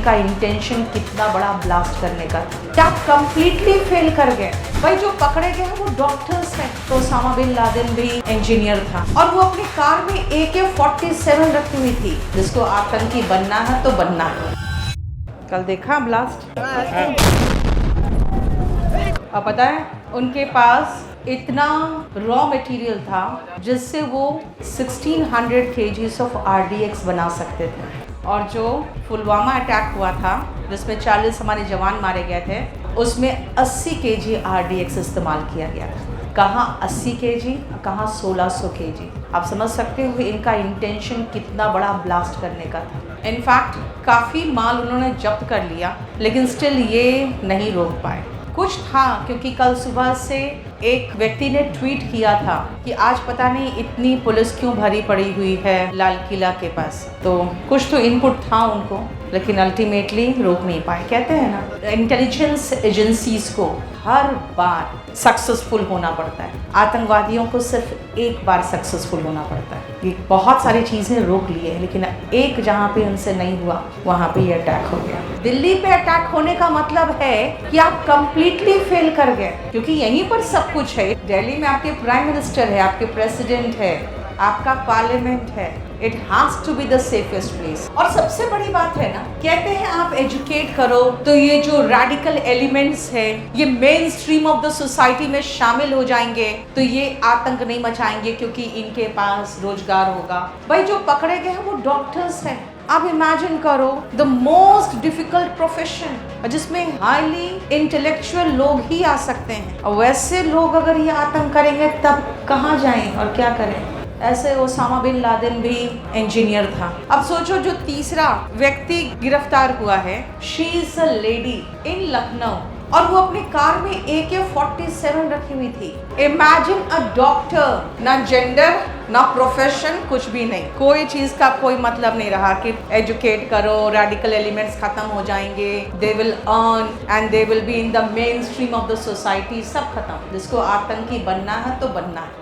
इनका इंटेंशन कितना बड़ा ब्लास्ट करने का था। क्या कंप्लीटली फेल कर गए। भाई जो पकड़े गए हैं वो डॉक्टर्स हैं। तो ओसामा बिन लादेन भी इंजीनियर था और वो अपनी कार में AK-47 रखी हुई थी, जिसको आतंकी बनना है तो बनना है। कल देखा ब्लास्ट। अब पता है उनके पास इतना रॉ मटेरियल था जिससे वो 1600 kgs ऑफ RDX बना सकते थे। और जो पुलवामा अटैक हुआ था जिसमें 40 हमारे जवान मारे गए थे, उसमें 80 kg RDX इस्तेमाल किया गया था। कहाँ 80 kg, कहाँ 1600 kg। आप समझ सकते हो इनका इंटेंशन कितना बड़ा ब्लास्ट करने का था। इनफैक्ट काफ़ी माल उन्होंने जब्त कर लिया, लेकिन स्टिल ये नहीं रोक पाए। कुछ था क्योंकि कल सुबह से एक व्यक्ति ने ट्वीट किया था कि आज पता नहीं इतनी पुलिस क्यों भरी पड़ी हुई है लाल किला के पास। तो कुछ तो इनपुट था उनको, लेकिन अल्टीमेटली रोक नहीं पाए। कहते हैं ना, इंटेलिजेंस एजेंसीज को हर बार सक्सेसफुल होना पड़ता है, आतंकवादियों को सिर्फ एक बार सक्सेसफुल होना पड़ता है। ये बहुत सारी चीज़ें रोक लिए, लेकिन एक जहाँ पे उनसे नहीं हुआ वहाँ पे ये अटैक हो गया। दिल्ली पे अटैक होने का मतलब है कि आप कंप्लीटली फेल कर गए, क्योंकि यहीं पर सब कुछ है। दिल्ली में आपके प्राइम मिनिस्टर है, आपके प्रेसिडेंट है, आपका पार्लियामेंट है। It has to be the safest place. और सबसे बड़ी बात है ना, कहते हैं आप एजुकेट करो तो ये जो रैडिकल एलिमेंट्स है ये main stream of the society में शामिल हो जाएंगे, तो ये आतंक नहीं मचाएंगे क्योंकि इनके पास रोजगार होगा। भाई जो पकड़े गए हैं वो डॉक्टर्स हैं। आप इमेजिन करो, द मोस्ट डिफिकल्ट प्रोफेशन जिसमें हाईली इंटेलेक्चुअल लोग ही आ सकते हैं, और वैसे लोग अगर ये आतंक करेंगे तब कहाँ जाएं और क्या करें। ऐसे ओसामा बिन लादेन भी इंजीनियर था। अब सोचो जो तीसरा व्यक्ति गिरफ्तार हुआ है, she is a lady in Lucknow, और वो अपनी कार में AK-47 रखी हुई थी। इमेजिन अ डॉक्टर, ना जेंडर ना प्रोफेशन, कुछ भी नहीं, कोई चीज का कोई मतलब नहीं रहा कि एजुकेट करो, रेडिकल एलिमेंट्स खत्म हो जाएंगे, they will earn and they will be in the main stream of the society. सब खत्म। जिसको आतंकी बनना है तो बनना है।